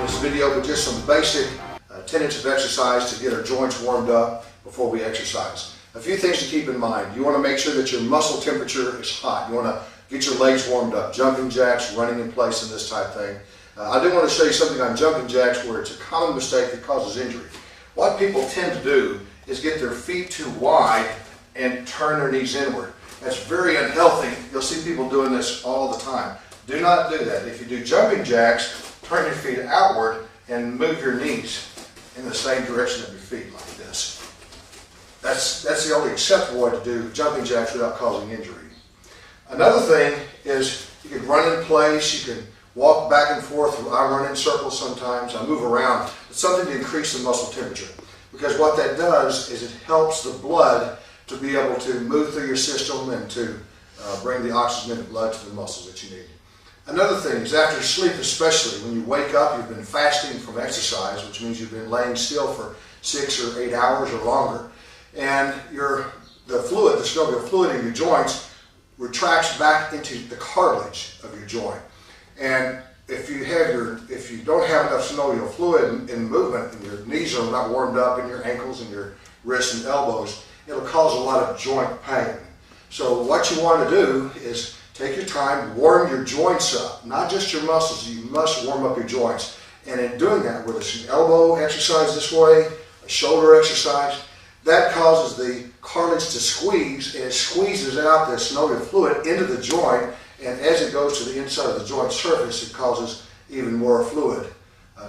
this video, but just some basic tenets of exercise to get our joints warmed up before we exercise. A few things to keep in mind. You want to make sure that your muscle temperature is hot. You want to get your legs warmed up. Jumping jacks, running in place, and this type thing. I do want to show you something on jumping jacks where it's a common mistake that causes injury. What people tend to do is get their feet too wide and turn their knees inward. That's very unhealthy. You'll see people doing this all the time. Do not do that. If you do jumping jacks, turn your feet outward and move your knees in the same direction of your feet like this. That's the only acceptable way to do jumping jacks without causing injury. Another thing is you can run in place, you can walk back and forth. I run in circles sometimes, I move around. It's something to increase the muscle temperature, because what that does is it helps the blood to be able to move through your system and to bring the oxygen in the blood to the muscles that you need. Another thing is after sleep, especially when you wake up, you've been fasting from exercise, which means you've been laying still for 6 or 8 hours or longer, and the synovial fluid in your joints retracts back into the cartilage of your joint. And if you don't have enough synovial fluid in movement, and your knees are not warmed up, and your ankles and your wrists and elbows, it'll cause a lot of joint pain. So what you want to do is take your time, warm your joints up, not just your muscles. You must warm up your joints. And in doing that, whether it's an elbow exercise this way, a shoulder exercise, that causes the cartilage to squeeze, and it squeezes out the synovial fluid into the joint, and as it goes to the inside of the joint surface, it causes even more fluid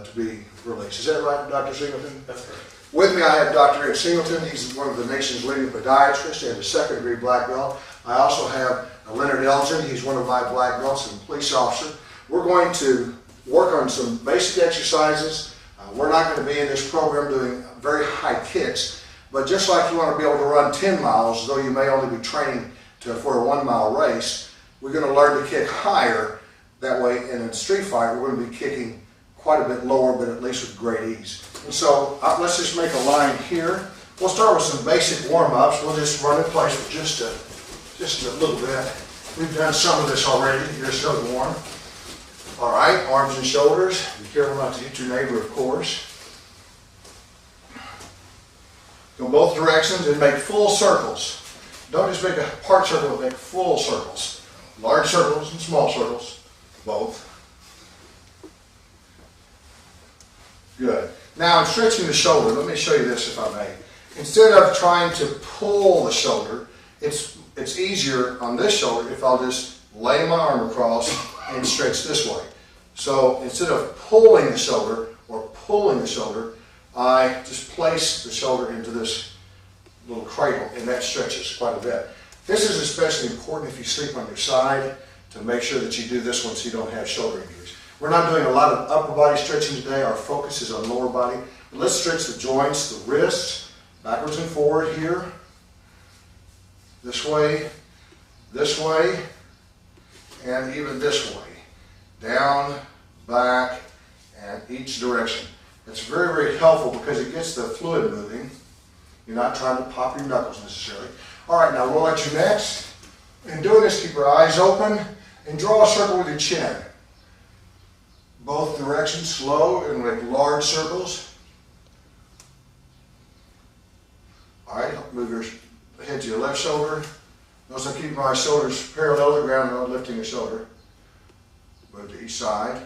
to be released. Is that right, Dr. Singleton? That's correct. With me, I have Dr. Ed Singleton. He's one of the nation's leading podiatrists and a second-degree black belt. I also have Leonard Elgin. He's one of my black belts and police officer. We're going to work on some basic exercises. We're not going to be in this program doing very high kicks, but just like you want to be able to run 10 miles, though you may only be training for a 1-mile race, we're going to learn to kick higher. That way, in a street fight, we're going to be kicking quite a bit lower, but at least with great ease. And so let's just make a line here. We'll start with some basic warm-ups. We'll just run in place for just a little bit. We've done some of this already. You're still warm. All right, arms and shoulders. Be careful not to hit your neighbor, of course. Go both directions and make full circles. Don't just make a part circle, but make full circles. Large circles and small circles, both. Good. Now I'm stretching the shoulder. Let me show you this if I may. Instead of trying to pull the shoulder, it's easier on this shoulder if I'll just lay my arm across and stretch this way. So instead of pulling the shoulder or pulling the shoulder, I just place the shoulder into this little cradle, and that stretches quite a bit. This is especially important if you sleep on your side, to make sure that you do this one so you don't have shoulder injuries. We're not doing a lot of upper body stretching today. Our focus is on lower body. But let's stretch the joints, the wrists, backwards and forward here. This way, and even this way. Down, back, and each direction. It's very, very helpful because it gets the fluid moving. You're not trying to pop your knuckles necessarily. All right, now roll out your necks. In doing this, keep your eyes open and draw a circle with your chin. Both directions, slow, and make large circles. All right, move your head to your left shoulder. Notice I keep my shoulders parallel to the ground and not lifting the shoulder. Move to each side.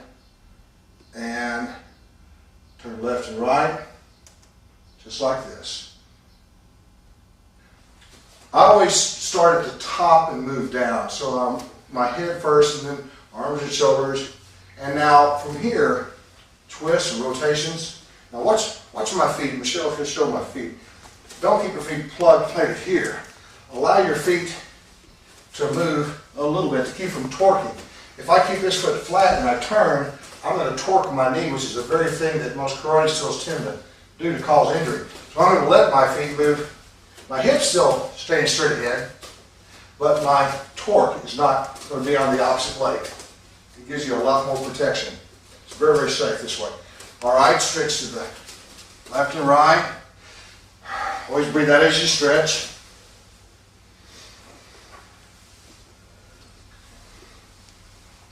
And turn left and right, just like this. I always start at the top and move down. So my head first, and then arms and shoulders. And now from here, twists and rotations. Now watch my feet. Michelle, if you'll show my feet. Don't keep your feet planted here. Allow your feet to move a little bit to keep from torquing. If I keep this foot flat and I turn, I'm going to torque my knee, which is the very thing that most karate skills tend to do to cause injury. So I'm going to let my feet move. My hips still staying straight ahead, but my torque is not going to be on the opposite leg. It gives you a lot more protection. It's very, very safe this way. All right, stretch to the left and right. Always breathe out as you stretch.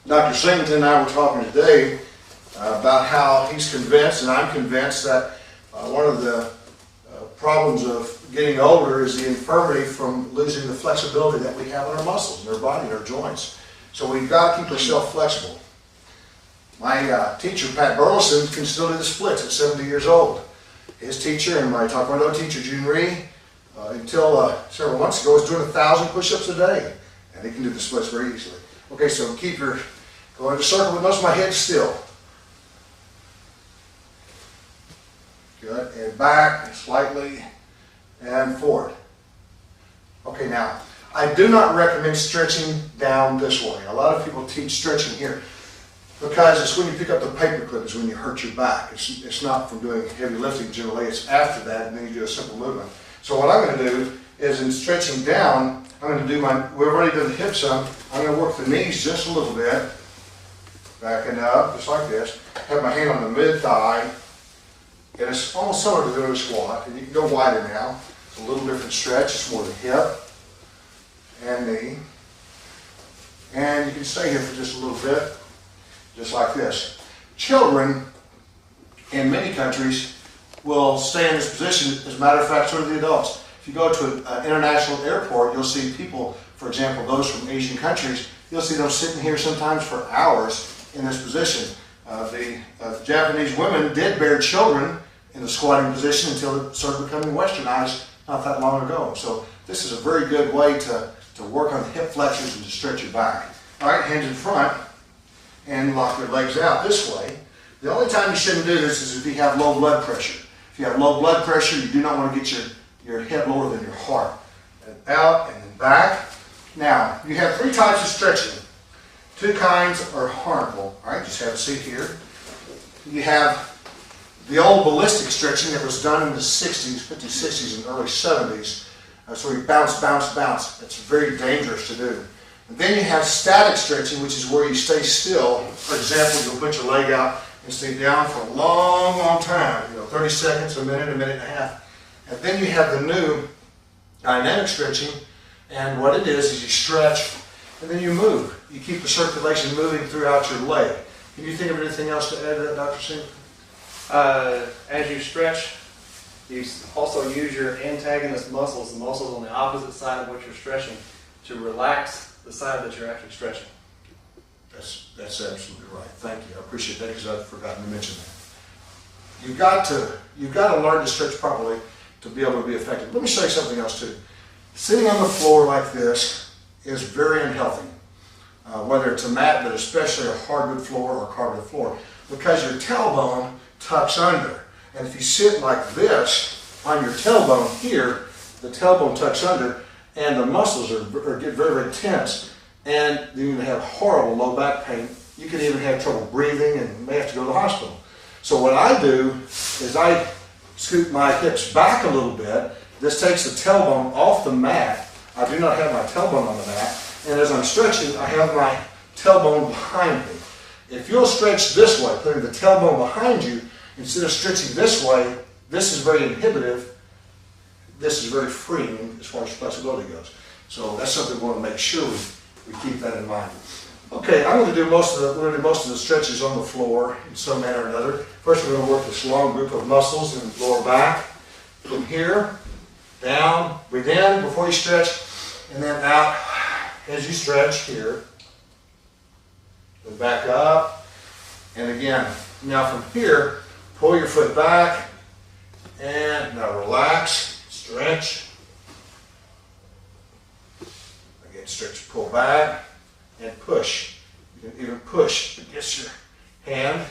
Dr. Singleton and I were talking today about how he's convinced, and I'm convinced, that one of the problems of getting older is the infirmity from losing the flexibility that we have in our muscles, in our body, in our joints. So we've got to keep ourselves flexible. My teacher, Pat Burleson, can still do the splits at 70 years old. His teacher and my Taekwondo teacher, June Rhee, until several months ago, was doing 1,000 push-ups a day. And he can do the splits very easily. Okay, so keep your, go into a circle with most of my head still. Good, and back slightly, and forward. Okay, now, I do not recommend stretching down this way. A lot of people teach stretching here because it's when you pick up the paperclip is when you hurt your back. It's not from doing heavy lifting generally, it's after that, and then you do a simple movement. So what I'm going to do is in stretching down, I'm going to do we've already done the hips some, I'm going to work the knees just a little bit, backing up, just like this, have my hand on the mid-thigh, and it's almost similar to doing a squat, and you can go wider now. It's a little different stretch, it's more the hip and knee, and you can stay here for just a little bit, just like this. Children in many countries will stay in this position, as a matter of fact, so do the adults. If you go to an international airport, you'll see people, for example, those from Asian countries, you'll see them sitting here sometimes for hours in this position. The Japanese women did bear children in the squatting position until it started becoming westernized not that long ago. So this is a very good way to work on the hip flexors and to stretch your back. All right, hands in front and lock your legs out this way. The only time you shouldn't do this is if you have low blood pressure. If you have low blood pressure, you do not want to get your head lower than your heart. And out and then back. Now, you have 3 types of stretching. 2 kinds are harmful. All right, just have a seat here. You have the old ballistic stretching that was done in the 60s, 50s, 60s, and early 70s. So you bounce, bounce, bounce. It's very dangerous to do. And then you have static stretching, which is where you stay still. For example, you'll put your leg out and stay down for a long, long time. 30 seconds, a minute and a half. And then you have the new dynamic stretching, and what it is you stretch and then you move. You keep the circulation moving throughout your leg. Can you think of anything else to add to that, Dr. Singh? As you stretch, you also use your antagonist muscles, the muscles on the opposite side of what you're stretching, to relax the side that you're actually stretching. That's absolutely right. Thank you. I appreciate that because I've forgotten to mention that. You've got to learn to stretch properly to be able to be effective. Let me show you something else too. Sitting on the floor like this is very unhealthy. Whether it's a mat, but especially a hardwood floor or carpeted floor, because your tailbone tucks under. And if you sit like this on your tailbone here, the tailbone tucks under, and the muscles get very, very tense, and you can have horrible low back pain. You can even have trouble breathing and may have to go to the hospital. So what I do is I scoot my hips back a little bit. This takes the tailbone off the mat. I do not have my tailbone on the mat. And as I'm stretching, I have my tailbone behind me. If you'll stretch this way, putting the tailbone behind you, instead of stretching this way, this is very inhibitive. This is very freeing as far as flexibility goes. So that's something we want to make sure we keep that in mind. Okay, I'm going to do most of the stretches on the floor in some manner or another. First, we're going to work this long group of muscles in the lower back. From here, down, breathe in before you stretch, and then out as you stretch here. Then back up, and again. Now from here, pull your foot back, and now relax, stretch. Again, stretch, pull back, and push. You can even push against your hand.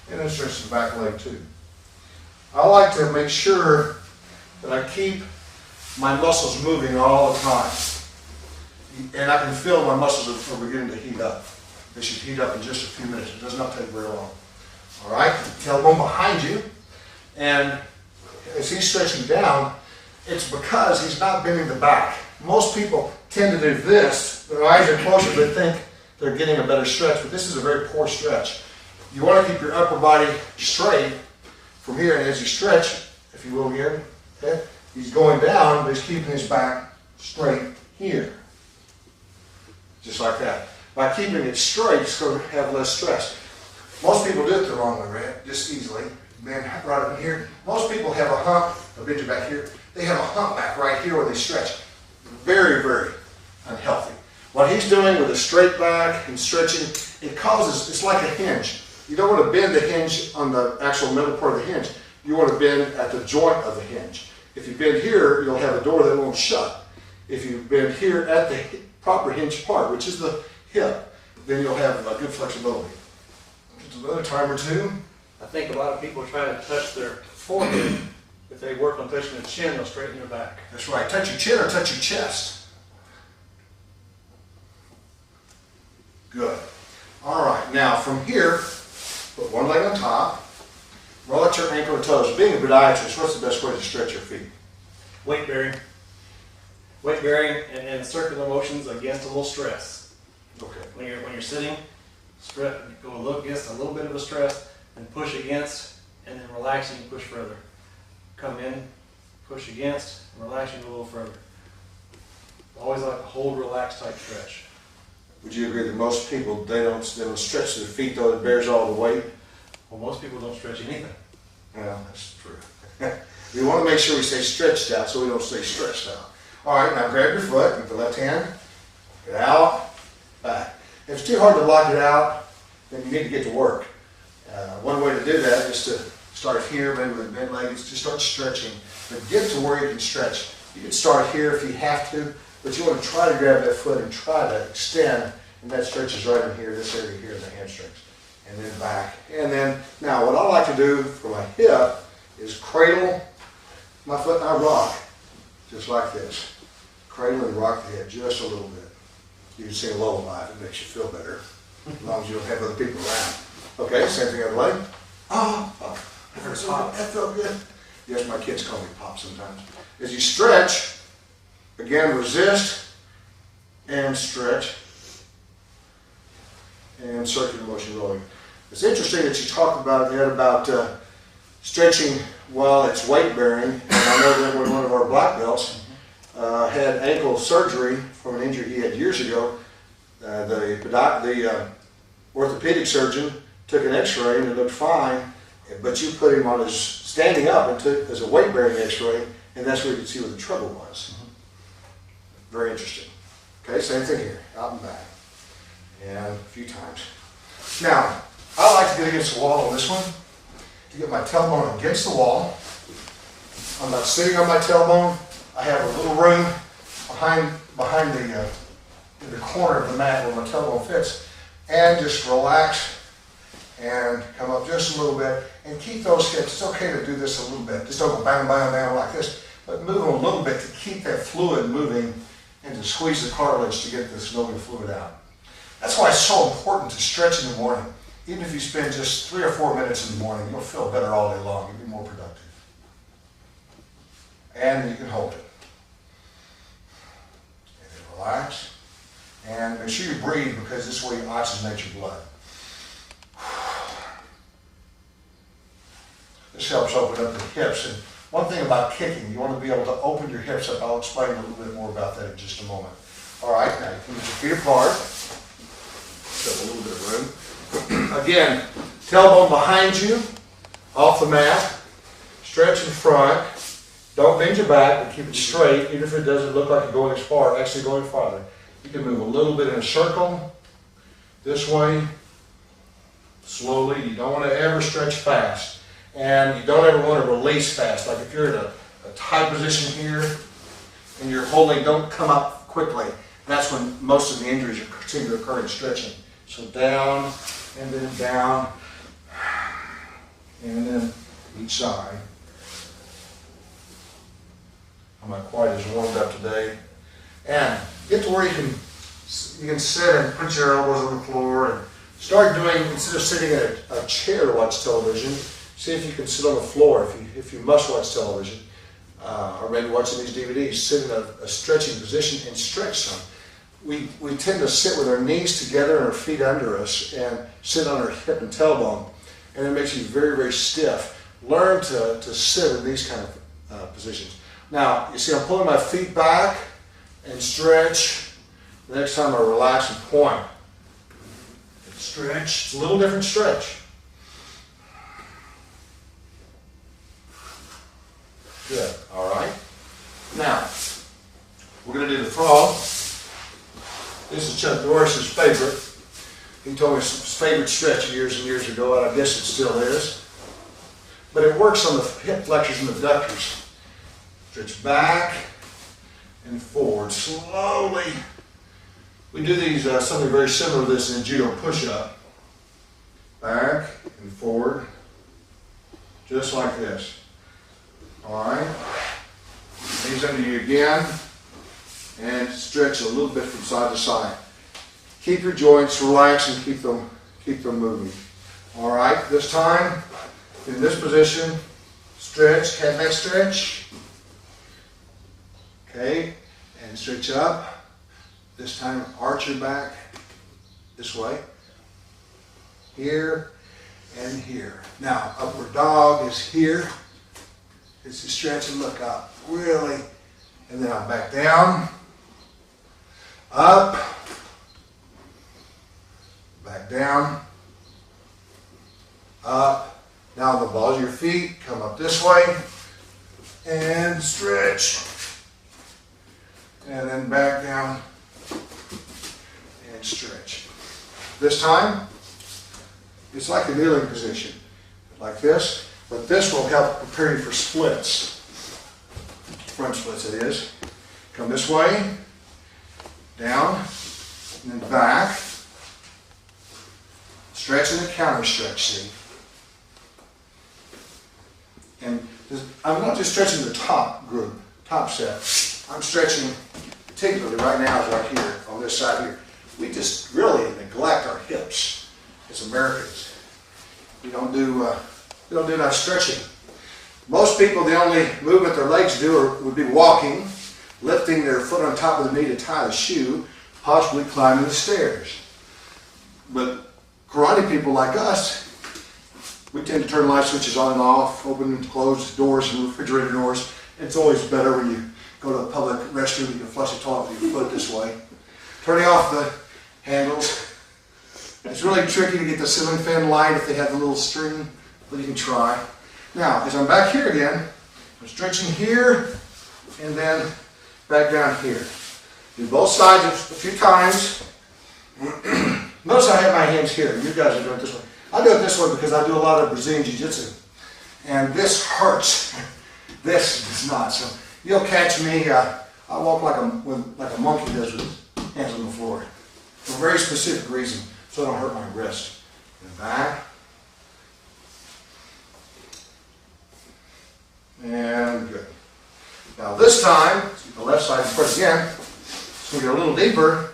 And then stretch the back leg too. I like to make sure that I keep my muscles moving all the time. And I can feel my muscles are beginning to heat up. They should heat up in just a few minutes. It does not take very long. All right, tailbone behind you. And as he's stretching down, it's because he's not bending the back. Most people tend to do this. Their eyes are closer, they think they're getting a better stretch, but this is a very poor stretch. You want to keep your upper body straight from here, and as you stretch, if you will again, okay, he's going down, but he's keeping his back straight here. Just like that. By keeping it straight, it's going to have less stress. Most people do it the wrong way, right? Just easily. Man, right up in here. Most people have a hump, a bend your back here. They have a hump back right here where they stretch. Very, very unhealthy. What he's doing with a straight back and stretching, it's like a hinge. You don't want to bend the hinge on the actual middle part of the hinge. You want to bend at the joint of the hinge. If you bend here, you'll have a door that won't shut. If you bend here at the proper hinge part, which is the hip, then you'll have a good flexibility. Just another time or two. I think a lot of people try to touch their forehead. If they work on touching the chin, they'll straighten their back. That's right. Touch your chin or touch your chest. Good. All right. Now from here, put one leg on top. Roll out your ankle and toes. Being a podiatrist, what's the best way to stretch your feet? Weight bearing. Weight bearing and circular motions against a little stress. Okay. When you're sitting, go a little against a little bit of a stress, and push against, and then relaxing and push further. Come in, push against, and relaxing a little further. Always like a hold, relax type stretch. Would you agree that most people they don't stretch their feet though it bears all the weight? Well, most people don't stretch anything. Yeah, that's true. We want to make sure we stay stretched out so we don't stay stretched out. All right, now grab your foot with the left hand. Get out, back. If it's too hard to lock it out, then you need to get to work. One way to do that is to start here, maybe with a bent leg, is to start stretching. But get to where you can stretch. You can start here if you have to, but you want to try to grab that foot and try to extend, and that stretches right in here, this area here in the hamstrings. And then back. And then, now what I like to do for my hip is cradle my foot and I rock, just like this. Cradle and rock the head just a little bit. You can sing a lullaby if it makes you feel better, as long as you don't have other people around. Okay, same thing other leg. Oh, that felt good. Yes, my kids call me Pop sometimes. As you stretch, again, resist and stretch and circular motion rolling. It's interesting that you talked about it, Ed, about stretching while it's weight bearing. And I know that when one of our black belts had ankle surgery from an injury he had years ago, the orthopedic surgeon took an x-ray and it looked fine, but you put him on his standing up and took as a weight bearing x-ray, and that's where you could see what the trouble was. Very interesting. Okay, same thing here, out and back. And a few times. Now, I like to get against the wall on this one, to get my tailbone against the wall. I'm not sitting on my tailbone. I have a little room behind the corner of the mat where my tailbone fits, and just relax and come up just a little bit and keep those hips. It's okay to do this a little bit. Just don't go bang, bang, bang like this, but move them a little bit to keep that fluid moving and to squeeze the cartilage to get the synovial fluid out. That's why it's so important to stretch in the morning. Even if you spend just 3 or 4 minutes in the morning, you'll feel better all day long. You'll be more productive. And you can hold it. And then relax. And make sure you breathe, because this way you oxygenate your blood. This helps open up the hips. And one thing about kicking, you want to be able to open your hips up. I'll explain a little bit more about that in just a moment. All right, now you can put your feet apart. So a little bit of room. Again, tailbone behind you, off the mat. Stretch in front. Don't bend your back, but keep it straight, even if it doesn't look like you're going as far, actually going farther. You can move a little bit in a circle, this way, slowly. You don't want to ever stretch fast. And you don't ever want to release fast. Like if you're in a tight position here, and you're holding, don't come up quickly. That's when most of the injuries seem to occur in stretching. So down, and then down, and then each side. I'm not quite as warmed up today. And get to where you can sit and put your elbows on the floor and start doing, instead of sitting in a chair to watch television, see if you can sit on the floor if you must watch television, or maybe watching these DVDs. Sit in a stretching position and stretch some. We tend to sit with our knees together and our feet under us and sit on our hip and tailbone, and it makes you very, very stiff. Learn to sit in these kind of positions. Now, you see I'm pulling my feet back and stretch. The next time I relax and point. Stretch. It's a little different stretch. Good. All right. Now, we're going to do the frog. This is Chuck Norris's favorite. He told me it's his favorite stretch years and years ago, and I guess it still is. But it works on the hip flexors and abductors. Stretch back and forward slowly. We do these something very similar to this in a judo push-up. Back and forward, just like this. All right. Knees under you again, and stretch a little bit from side to side. Keep your joints relaxed and keep them moving. All right. This time, in this position, stretch, head neck stretch. Okay, and stretch up. This time, arch your back this way. Here and here. Now, upward dog is here. It's a stretch and look up, really. And then I'll back down, up, back down, up. Now the balls of your feet come up this way and stretch. And then back down and stretch. This time, it's like a kneeling position, like this. But this will help prepare you for splits. Front splits it is. Come this way, down, and then back. Stretch and a counter stretch, see? And I'm not just stretching the top group, top set. I'm stretching, particularly right now, is right here, on this side here. We just really neglect our hips as Americans. We don't do enough stretching. Most people, the only movement their legs do would be walking, lifting their foot on top of the knee to tie the shoe, possibly climbing the stairs. But karate people like us, we tend to turn light switches on and off, open and close doors and refrigerator doors. It's always better when you go to a public restroom, you can flush the toilet with your foot this way. Turning off the handles. It's really tricky to get the ceiling fan light if they have the little string, but you can try. Now, as I'm back here again, I'm stretching here and then back down here. Do both sides a few times. Notice I have my hands here. You guys are doing it this way. I do it this way because I do a lot of Brazilian Jiu-Jitsu. And this hurts. This does not. So you'll catch me, I walk like a monkey does with his hands on the floor. For a very specific reason, so I don't hurt my wrist. And back. And good. Now this time, the left side is first again. So we get a little deeper.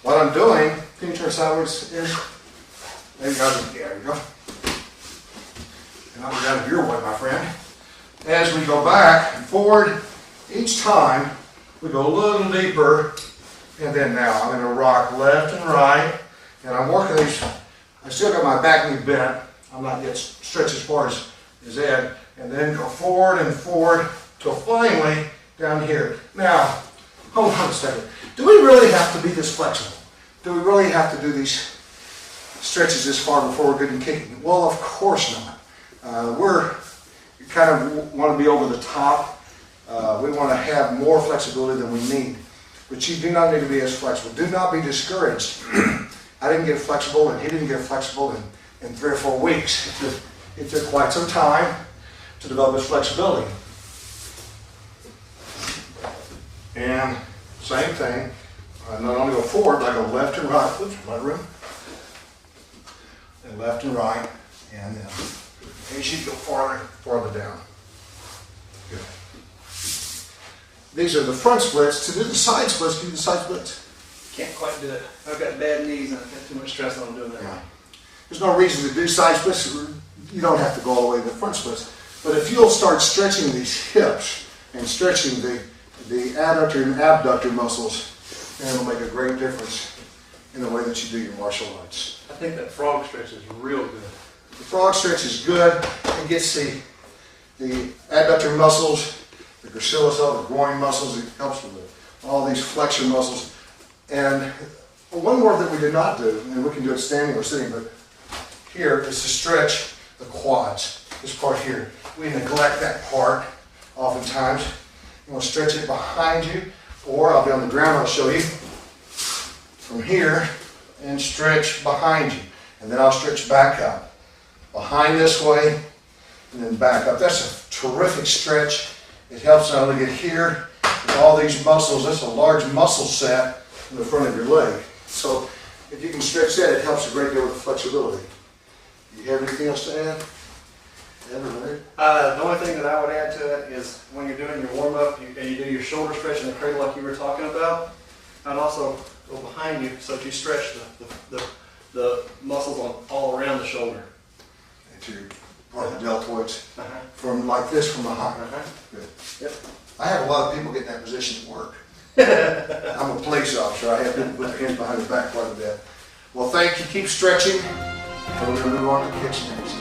What I'm doing, can you turn sideways? There you go. There you go. And I'll get out of your way, my friend. As we go back and forward, each time we go a little deeper. And then now I'm going to rock left and right. And I'm working these. I still got my back knee bent. I'm not yet stretched as far as Ed. And then go forward and forward till finally down here. Now, hold on a second. Do we really have to be this flexible? Do we really have to do these stretches this far before we're good and kicking? Well, of course not. We kind of want to be over the top. We want to have more flexibility than we need. But you do not need to be as flexible. Do not be discouraged. I didn't get flexible and he didn't get flexible in 3 or 4 weeks. It took quite some time to develop his flexibility. And same thing, I not only go forward, but I go left and right. Oops, my room. And left and right, and then you should go farther down. Good. These are the front splits. To do the side splits, do the side splits. Can't quite do it. I've got bad knees and I've got too much stress on doing that. Yeah. There's no reason to do side splits. You don't have to go all the way to the front splits. But if you'll start stretching these hips and stretching the adductor and abductor muscles, then it'll make a great difference in the way that you do your martial arts. I think that frog stretch is real good. The frog stretch is good. It gets the adductor muscles, the gracilis, the groin muscles. It helps with all these flexion muscles. And Well, one more that we did not do, and we can do it standing or sitting, but here is to stretch the quads, this part here. We neglect that part oftentimes. You want to stretch it behind you, or I'll be on the ground, I'll show you from here, and stretch behind you. And then I'll stretch back up. Behind this way, and then back up. That's a terrific stretch. It helps not only get here, with all these muscles. That's a large muscle set in the front of your leg. So if you can stretch that, it helps a great deal with the flexibility. Do you have anything else to add? The only thing that I would add to it is when you're doing your warm-up and you do your shoulder stretch in the cradle like you were talking about, I'd also go behind you so that you stretch the muscles all around the shoulder. Into your part of the deltoids. From like this from behind. Good. Yep. I have a lot of people get in that position at work. I'm a police officer. I have people put their hands behind their back quite a bit. Well, thank you. Keep stretching. And we're going to move on to the kicks next.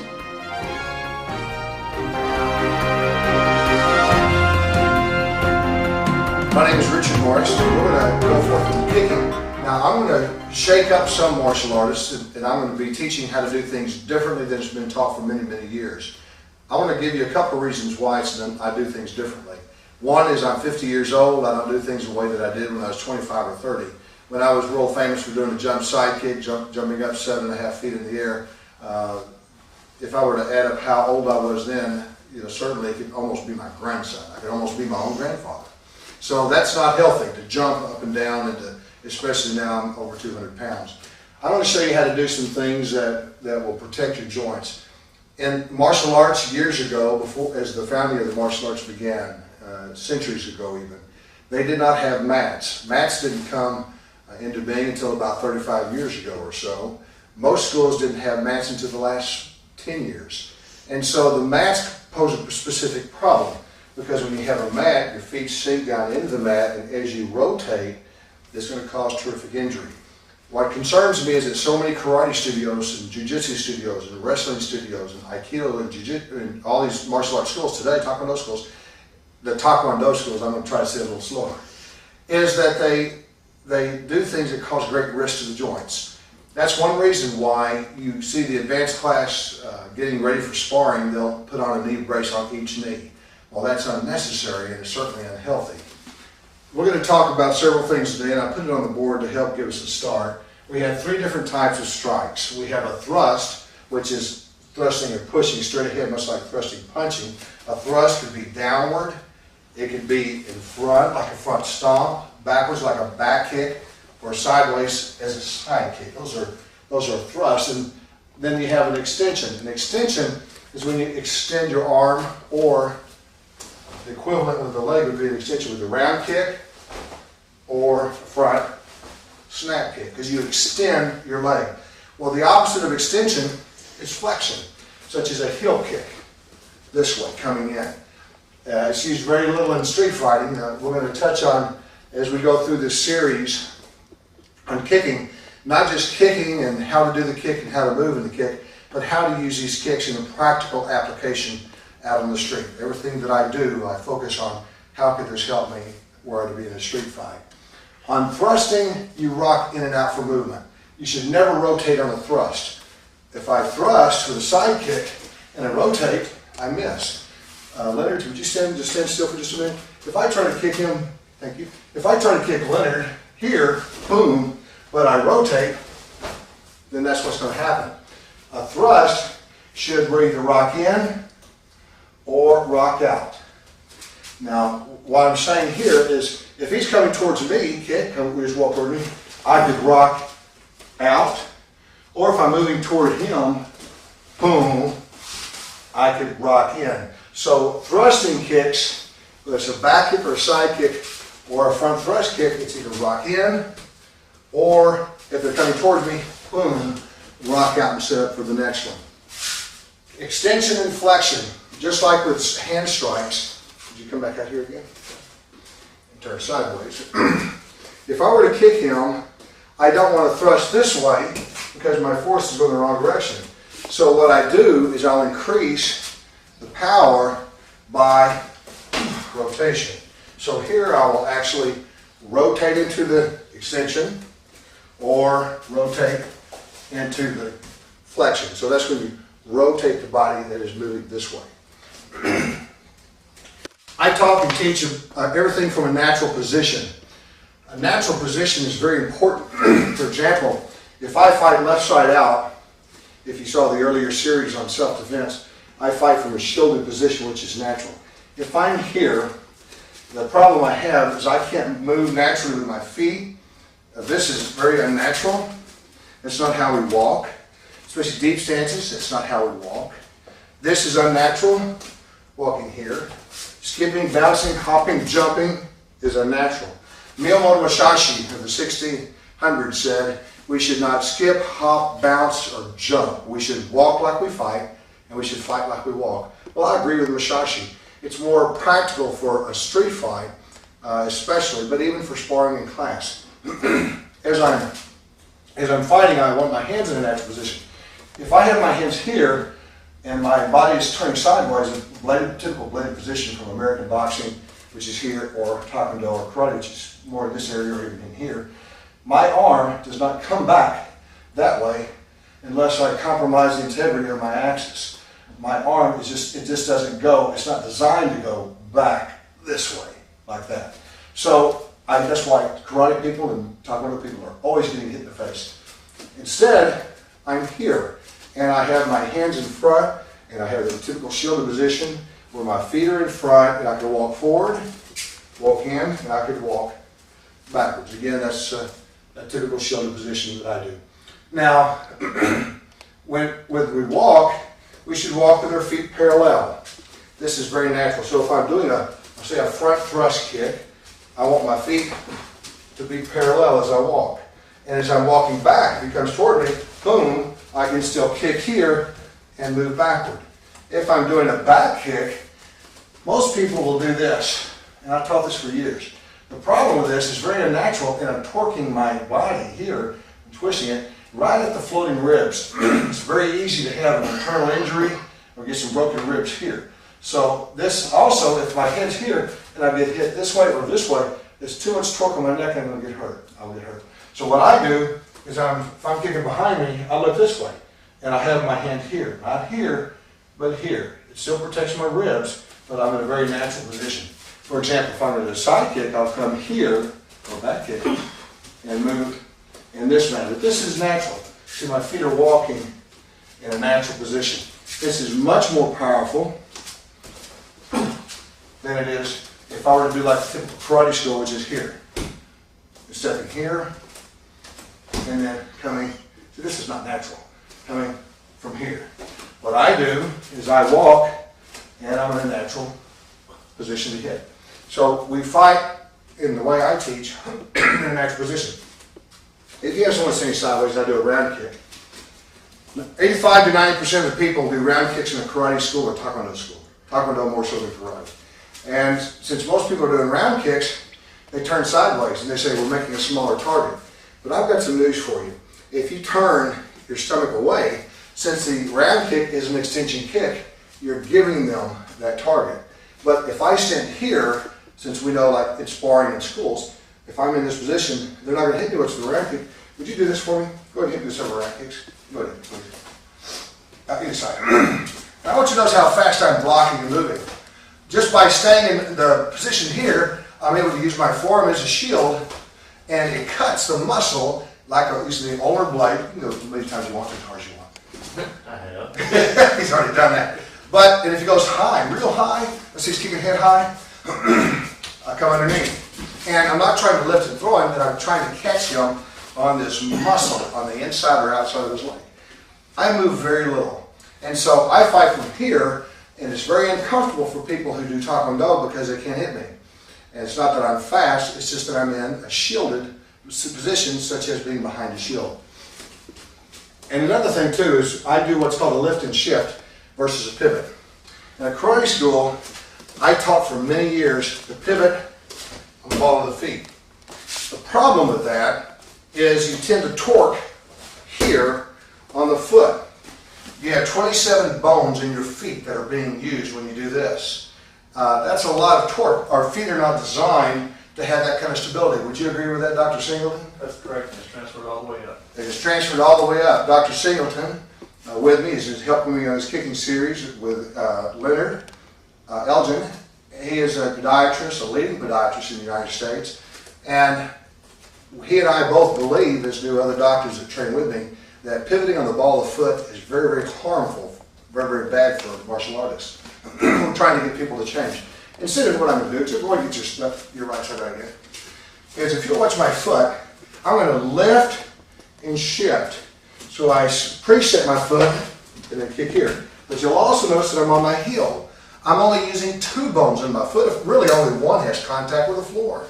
My name is Richard Morris, and we're going to go forth with the kicking. Now, I'm going to shake up some martial artists, and I'm going to be teaching how to do things differently than it's been taught for many, many years. I want to give you a couple of reasons why I do things differently. One is I'm 50 years old. I don't do things the way that I did when I was 25 or 30. When I was world famous for doing a jump side kick, jumping up 7.5 feet in the air, if I were to add up how old I was then, certainly it could almost be my grandson. I could almost be my own grandfather. So that's not healthy to jump up and down, and especially now I'm over 200 pounds. I want to show you how to do some things that will protect your joints. In martial arts years ago, before as the founding of the martial arts began, centuries ago even, they did not have mats. Mats didn't come into being until about 35 years ago or so. Most schools didn't have mats until the last 10 years. And so the mats pose a specific problem, because when you have a mat, your feet sink down into the mat, and as you rotate, it's going to cause terrific injury. What concerns me is that so many karate studios and jiu-jitsu studios and wrestling studios and aikido and jiu-jitsu and all these martial arts schools today, taekwondo schools, I'm going to try to say it a little slower, is that they do things that cause great risk to the joints. That's one reason why you see the advanced class getting ready for sparring, they'll put on a knee brace on each knee. Well, that's unnecessary and it's certainly unhealthy. We're going to talk about several things today, and I put it on the board to help give us a start. We have 3 different types of strikes. We have a thrust, which is thrusting or pushing straight ahead, much like thrusting, punching. A thrust could be downward. It could be in front, like a front stomp, backwards, like a back kick, or sideways as a side kick. Those are thrusts. And then you have an extension. An extension is when you extend your arm, or the equivalent with the leg would be an extension with a round kick or front snap kick, because you extend your leg. Well, the opposite of extension is flexion, such as a heel kick, this way, coming in. It's used very little in street fighting. We're going to touch on, as we go through this series on kicking, not just kicking and how to do the kick and how to move in the kick, but how to use these kicks in a practical application out on the street. Everything that I do, I focus on how could this help me were I to be in a street fight. On thrusting, you rock in and out for movement. You should never rotate on a thrust. If I thrust with a side kick and I rotate, I miss. Leonard, would you stand still for just a minute? If I try to kick him, thank you. If I try to kick Leonard here, boom, but I rotate, then that's what's going to happen. A thrust should either rock in or rock out. Now, what I'm saying here is, if he's coming towards me, kick, just walk toward me, I could rock out, or if I'm moving toward him, boom, I could rock in. So thrusting kicks, whether it's a back kick or a side kick or a front thrust kick, it's either rock in, or if they're coming towards me, boom, rock out and set up for the next one. Extension and flexion, just like with hand strikes. Would you come back out here again? And turn sideways. If I were to kick him, I don't want to thrust this way because my force is going the wrong direction. So what I do is I'll increase the power by rotation. So here I will actually rotate into the extension, or rotate into the flexion. So that's when you rotate the body that is moving this way. I talk and teach everything from a natural position. A natural position is very important. For example, if I fight left side out, if you saw the earlier series on self-defense, I fight from a shielded position, which is natural. If I'm here, the problem I have is I can't move naturally with my feet. This is very unnatural. It's not how we walk. Especially deep stances, it's not how we walk. This is unnatural, walking here. Skipping, bouncing, hopping, jumping is unnatural. Miyamoto Musashi of the 1600s said, we should not skip, hop, bounce, or jump. We should walk like we fight, and we should fight like we walk. Well, I agree with Musashi. It's more practical for a street fight, especially, but even for sparring in class. As I'm fighting, I want my hands in a natural position. If I have my hands here, and my body is turning sideways, a typical bladed position from American boxing, which is here, or Taekwondo or Karate, which is more in this area or even in here, my arm does not come back that way unless I compromise the integrity of my axis. My arm is it just doesn't go, it's not designed to go back this way, like that. So that's why Karate people and Taekwondo people are always getting hit in the face. Instead, I'm here, and I have my hands in front, and I have the typical shielded position where my feet are in front, and I can walk forward, walk in, and I can walk backwards. Again, that's a typical shielded position that I do. Now, when we walk, we should walk with our feet parallel. This is very natural. So if I'm doing say a front thrust kick, I want my feet to be parallel as I walk. And as I'm walking back, if he comes toward me, boom, I can still kick here and move backward. If I'm doing a back kick, most people will do this. And I've taught this for years. The problem with this is very unnatural, and I'm torquing my body here and twisting it right at the floating ribs. It's very easy to have an internal injury or get some broken ribs here. So this also, if my head's here and I get hit this way or this way, there's too much torque on my neck and I'm going to get hurt. I'll get hurt. So what I do is if I'm kicking behind me, I look this way. And I have my hand here. Not here, but here. It still protects my ribs, but I'm in a very natural position. For example, if I'm in a side kick, I'll come here, or back kick, and move in this manner. But this is natural. See, my feet are walking in a natural position. This is much more powerful than it is if I were to do like the typical karate school, which is here. Stepping here, and then coming, see, this is not natural, coming from here. What I do is I walk, and I'm in a natural position to hit. So we fight in the way I teach in a natural position. If you have someone sitting sideways, I do a round kick. 85 to 90% of the people do round kicks in a karate school or Taekwondo school. Taekwondo more so than karate. And since most people are doing round kicks, they turn sideways and they say, we're making a smaller target. But I've got some news for you. If you turn your stomach away, since the round kick is an extension kick, you're giving them that target. But if I stand here, since we know like it's sparring in schools, if I'm in this position, they're not going to hit me with the round kick. Would you do this for me? Go ahead and hit me with several round kicks. Go ahead, please. Either side. Now I want you to notice how fast I'm blocking and moving. Just by staying in the position here, I'm able to use my forearm as a shield, and it cuts the muscle like using the ulnar blade. You can go as many times you want, as hard as you want. I have. He's already done that. But and if he goes high, real high, let's see, he's keeping head high, I come underneath. And I'm not trying to lift and throw him, but I'm trying to catch him on this muscle on the inside or outside of his leg. I move very little. And so I fight from here, and it's very uncomfortable for people who do Taekwondo because they can't hit me. And it's not that I'm fast, it's just that I'm in a shielded position, such as being behind a shield. And another thing too is I do what's called a lift and shift versus a pivot. In a karate school, I taught for many years the pivot on the ball of the feet. The problem with that is you tend to torque here on the foot. You have 27 bones in your feet that are being used when you do this. That's a lot of torque. Our feet are not designed to have that kind of stability. Would you agree with that, Dr. Singleton? That's correct. It's transferred all the way up. It is transferred all the way up. Dr. Singleton, with me, is helping me on his kicking series with Leonard Elgin. He is a podiatrist, a leading podiatrist in the United States. And he and I both believe, as do other doctors that train with me, that pivoting on the ball of the foot is very, very harmful, very, very bad for martial artists. I'm trying to get people to change. Instead of what I'm going to do, just go and get your right side right again, is if you watch my foot, I'm going to lift and shift. So I preset my foot and then kick here. But you'll also notice that I'm on my heel. I'm only using 2 bones in my foot. If really only one has contact with the floor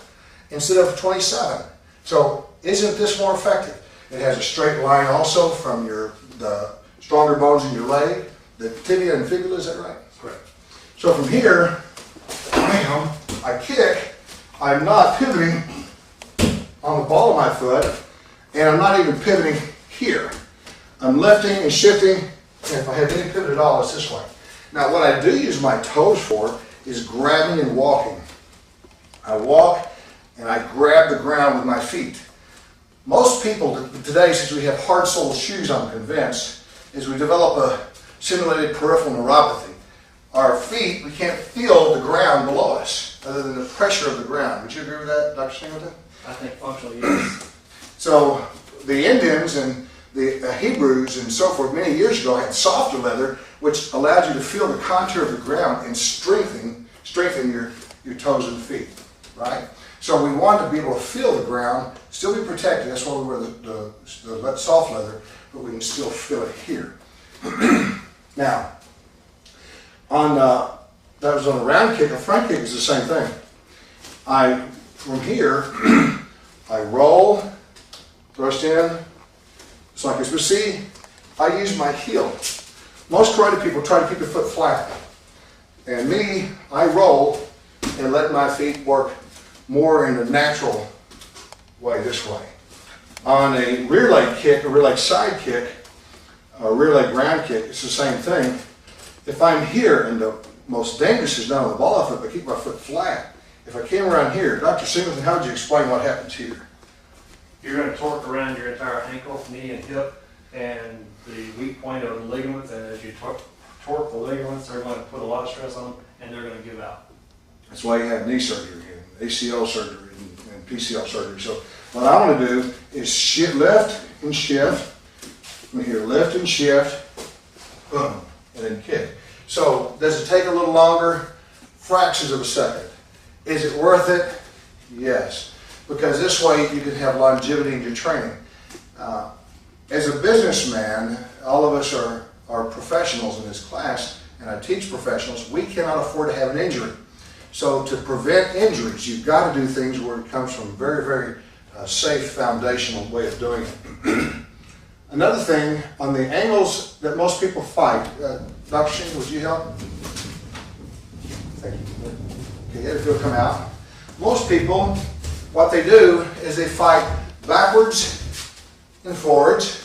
instead of 27. So isn't this more effective? It has a straight line also from the stronger bones in your leg, the tibia and fibula, is that right? Correct. So from here, bam, I kick. I'm not pivoting on the ball of my foot, and I'm not even pivoting here. I'm lifting and shifting, and if I have any pivot at all, it's this way. Now what I do use my toes for is grabbing and walking. I walk and I grab the ground with my feet. Most people today, since we have hard-soled shoes, I'm convinced, is we develop a simulated peripheral neuropathy. Our feet, we can't feel the ground below us, other than the pressure of the ground. Would you agree with that, Dr. Singleton? I think functionally, yes. So the Indians and the Hebrews and so forth many years ago had softer leather, which allowed you to feel the contour of the ground and strengthen your toes and feet, right? So we want to be able to feel the ground, still be protected. That's why we wear the soft leather, but we can still feel it here. Now, that was on a round kick. A front kick is the same thing. From here, I roll, thrust in, it's like this. But see, I use my heel. Most karate people try to keep their foot flat. And me, I roll and let my feet work more in a natural way, this way. On a rear leg kick, a rear leg side kick, a rear leg ground kick, it's the same thing. If I'm here, and the most dangerous is not on the ball of the foot, but keep my foot flat. If I came around here, Dr. Singleton, how would you explain what happens here? You're going to torque around your entire ankle, knee, and hip, and the weak point of the ligaments. And as you torque the ligaments, they're going to put a lot of stress on them, and they're going to give out. That's why you have knee surgery and ACL surgery and PCL surgery. So what I want to do is lift and shift. From here, lift and shift, boom, and then kick. So does it take a little longer? Fractions of a second. Is it worth it? Yes. Because this way you can have longevity in your training. As a businessman, all of us are professionals in this class, and I teach professionals. We cannot afford to have an injury. So to prevent injuries, you've got to do things where it comes from a very, very safe foundational way of doing it. Another thing, on the angles that most people fight, Dr. Sheen, would you help? Thank you. Okay, if you'll come out. Most people, what they do is they fight backwards and forwards,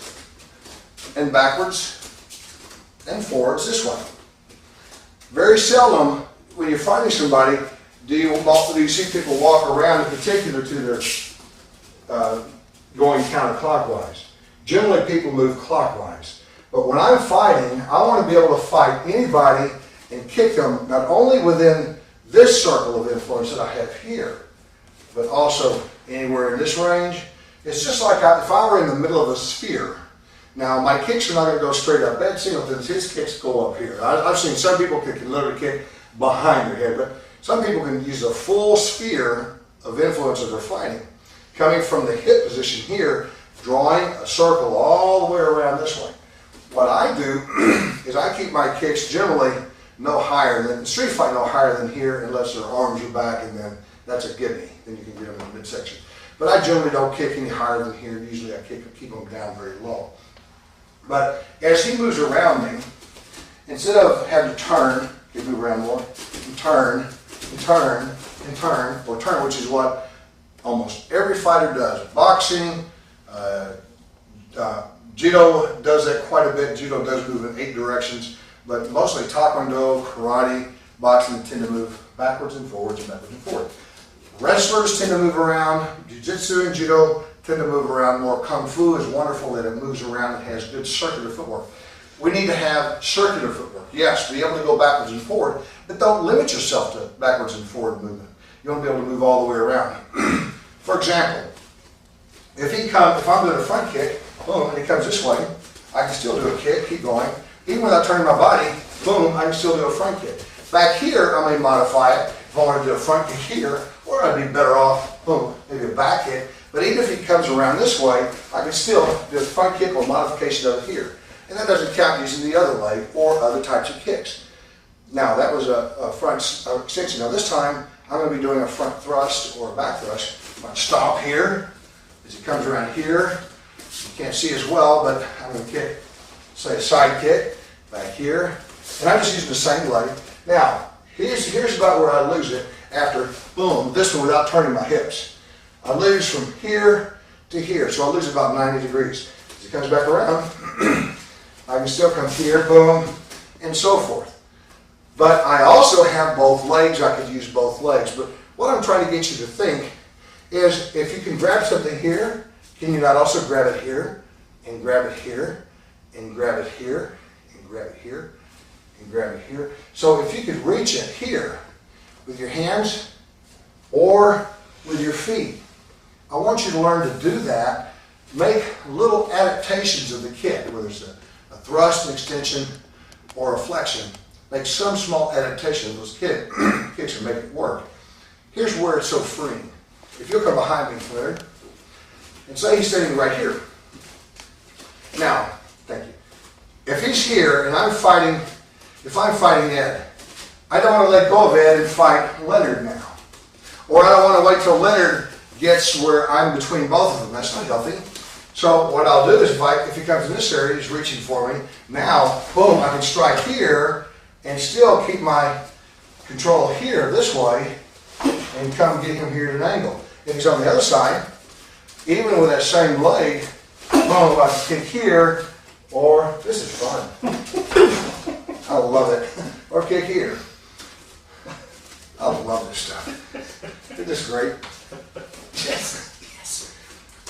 and backwards and forwards this way. Very seldom, when you're fighting somebody, do you see people walk around, in particular to their going counterclockwise. Generally, people move clockwise. But when I'm fighting, I want to be able to fight anybody and kick them not only within this circle of influence that I have here, but also anywhere in this range. It's just like if I were in the middle of a sphere. Now, my kicks are not going to go straight up. Ed Singleton's, his kicks go up here. I've seen some people can literally kick behind their head, but some people can use a full sphere of influence as they're fighting. Coming from the hip position here, drawing a circle all the way around this way. What I do is I keep my kicks generally no higher than, street fight no higher than here, unless their arms are back, and then that's a gimme. Then you can get them in the midsection. But I generally don't kick any higher than here. Usually I keep them down very low. But as he moves around me, instead of having to turn, he move around more, and turn, and turn, and turn, or turn, which is what almost every fighter does. Boxing, Judo does that quite a bit. Judo does move in 8 directions, but mostly Taekwondo, Karate, boxing tend to move backwards and forwards and backwards and forwards. Wrestlers tend to move around. Jiu-jitsu and judo tend to move around more. Kung Fu is wonderful that it moves around and has good circular footwork. We need to have circular footwork. Yes, be able to go backwards and forward, but don't limit yourself to backwards and forward movement. You want to be able to move all the way around. For example, if I'm doing a front kick, boom, and he comes this way, I can still do a kick, keep going. Even without turning my body, boom, I can still do a front kick. Back here, I may modify it if I want to do a front kick here, or I'd be better off, boom, maybe a back kick. But even if he comes around this way, I can still do a front kick or modification of it here. And that doesn't count using the other leg or other types of kicks. Now, that was a front extension. Now, this time, I'm going to be doing a front thrust or a back thrust. I'm going to stop here as he comes around here. You can't see as well, but I'm going to kick, say, a side kick back here. And I'm just using the same leg. Now, here's about where I lose it after, boom, this one without turning my hips. I lose from here to here, so I lose about 90 degrees. As he comes back around, I can still come here, boom, and so forth. But I also have both legs. I could use both legs. But what I'm trying to get you to think is if you can grab something here, can you not also grab it here, and grab it here, and grab it here, and grab it here, and grab it here? So if you could reach it here with your hands or with your feet, I want you to learn to do that. Make little adaptations of the kick, whether it's a thrust, an extension, or a flexion. Make some small adaptation of those kicks and make it work. Here's where it's so freeing. If you'll come behind me, Claire, and say he's standing right here. Now, thank you. If he's here and if I'm fighting Ed, I don't want to let go of Ed and fight Leonard now. Or I don't want to wait till Leonard gets where I'm between both of them. That's not healthy. So what I'll do is if he comes in this area, he's reaching for me. Now, boom, I can strike here and still keep my control here this way and come get him here at an angle. If he's on the other side, even with that same leg, boom, I can kick here, or this is fun. I love it. Or kick here. I love this stuff. Isn't this great? Yes. Yes.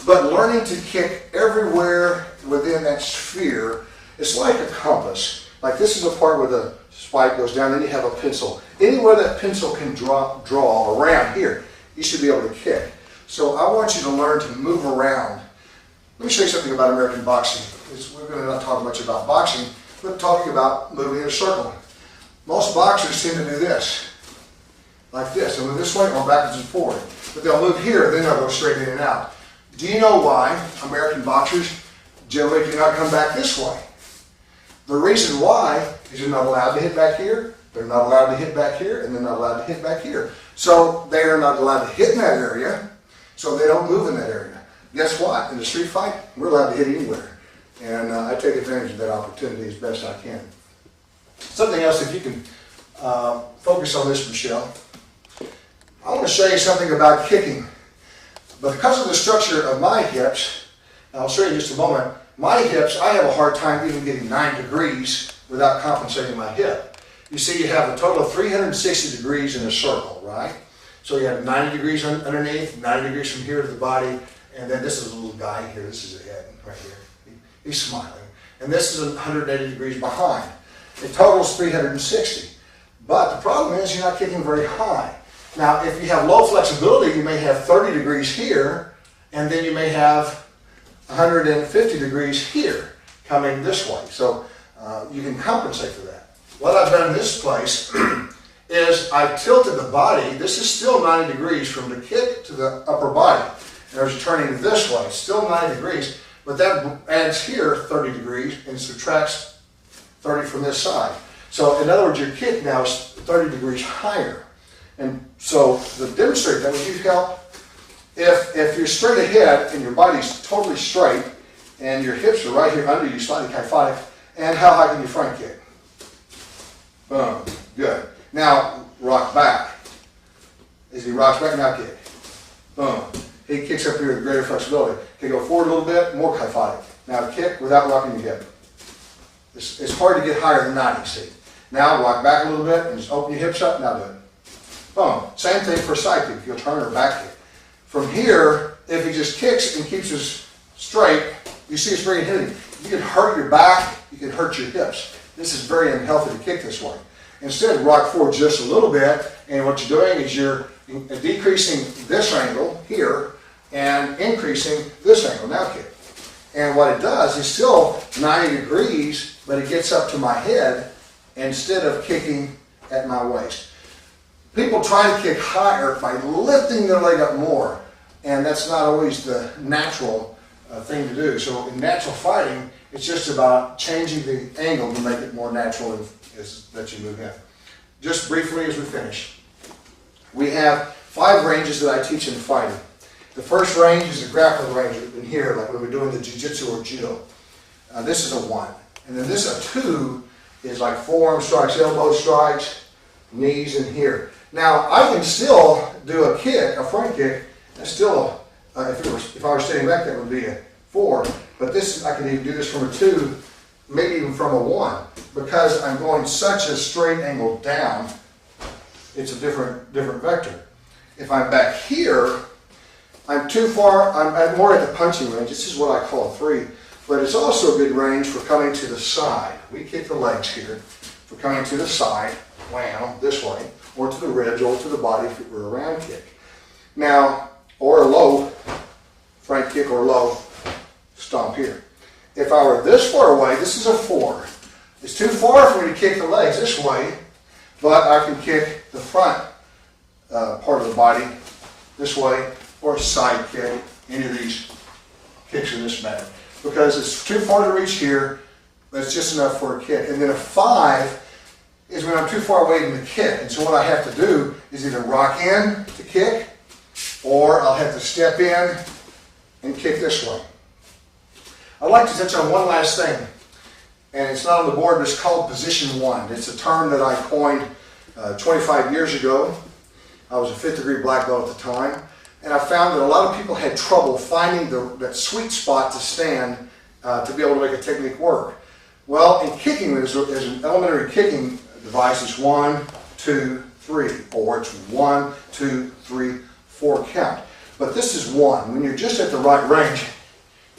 But learning to kick everywhere within that sphere, it's like a compass. Like this is a part where the spike goes down, then you have a pencil. Anywhere that pencil can draw around here, you should be able to kick. So I want you to learn to move around. Let me show you something about American boxing. We're going to not talk much about boxing, but talking about moving in a circle. Most boxers tend to do this, like this. They'll move this way or backwards and forward. But they'll move here, then they'll go straight in and out. Do you know why American boxers generally do not come back this way? The reason why is they're not allowed to hit back here, they're not allowed to hit back here, and they're not allowed to hit back here. So they are not allowed to hit in that area, so they don't move in that area. Guess what? In a street fight, we're allowed to hit anywhere. And I take advantage of that opportunity as best I can. Something else, if you can focus on this, Michelle. I want to show you something about kicking. Because of the structure of my hips, and I'll show you in just a moment, my hips, I have a hard time even getting 9 degrees without compensating my hip. You see, you have a total of 360 degrees in a circle, right? So you have 90 degrees underneath, 90 degrees from here to the body, and then this is a little guy here, this is a head right here. He's smiling. And this is 180 degrees behind. It totals 360. But the problem is you're not kicking very high. Now, if you have low flexibility, you may have 30 degrees here, and then you may have 150 degrees here coming this way. So you can compensate for that. What I've done in this place is I've tilted the body. This is still 90 degrees from the kick to the upper body. And as you're turning this way, still 90 degrees, but that adds here 30 degrees and subtracts 30 from this side. So in other words, your kick now is 30 degrees higher. And so to demonstrate that, would you help? If you're straight ahead and your body's totally straight and your hips are right here under you, slightly kyphotic, and how high can you front kick? Boom. Good. Now rock back. As he rocks back, now kick. Boom. He kicks up here with greater flexibility. Okay, go forward a little bit, more kyphotic. Now kick without rocking your hip. It's hard to get higher than 90, see. Now rock back a little bit and just open your hips up. Now do it. boom. Same thing for a side kick. You'll turn or back kick. From here, if he just kicks and keeps us straight, you see it's very hitting. You can hurt your back, you can hurt your hips. This is very unhealthy to kick this way. Instead, rock forward just a little bit, and what you're doing is you're decreasing this angle here and increasing this angle. Now kick. And what it does is still 90 degrees, but it gets up to my head instead of kicking at my waist. People try to kick higher by lifting their leg up more, and that's not always the natural thing to do. So in natural fighting, it's just about changing the angle to make it more natural as that you move in. Just briefly as we finish, we have 5 ranges that I teach in fighting. The first range is the grappling range in here, like when we're doing the jiu-jitsu or judo. This is a 1. And then this a 2 is like forearm strikes, elbow strikes, knees in here. Now I can still do a kick, a front kick, and still, if I were standing back, that would be a 4. But this, I can even do this from a 2, maybe even from a 1, because I'm going such a straight angle down. It's a different vector. If I'm back here, I'm too far. I'm more at the punching range. This is what I call a 3, but it's also a good range for coming to the side. We kick the legs here for coming to the side, wham, this way, or to the ribs, or to the body if it were a round kick. Now, or a low front kick or low stomp here. If I were this far away, this is a 4. It's too far for me to kick the legs this way, but I can kick the front part of the body this way, or a side kick, any of these kicks in this manner. Because it's too far to reach here, but it's just enough for a kick. And then a 5 is when I'm too far away from the kick. And so what I have to do is either rock in to kick, or I'll have to step in and kick this way. I'd like to touch on one last thing, and it's not on the board, but it's called position 1. It's a term that I coined 25 years ago. I was a 5th degree black belt at the time, and I found that a lot of people had trouble finding that sweet spot to stand to be able to make a technique work. Well, in kicking, as an elementary kicking device, it's 1, 2, 3, or it's 1, 2, 3, 4 count. But this is 1, when you're just at the right range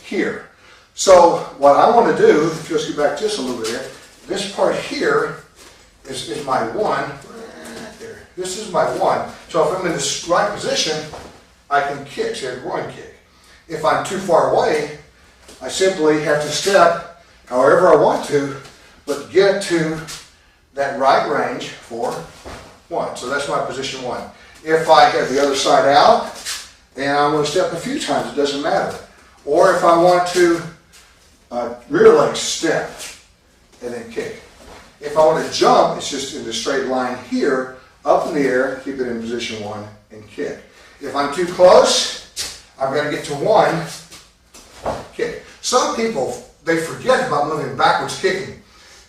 here. So what I want to do, if you'll just get back just a little bit here, this part here is my 1. There. This is my 1. So if I'm in this right position, I can kick, say a groin kick. If I'm too far away, I simply have to step however I want to, but get to that right range for 1. So that's my position 1. If I have the other side out, then I'm going to step a few times, it doesn't matter. Or if I want to rear leg step and then kick. If I want to jump, it's just in the straight line here, up in the air, keep it in position 1, and kick. If I'm too close, I'm going to get to 1, kick. Some people, they forget about moving backwards kicking.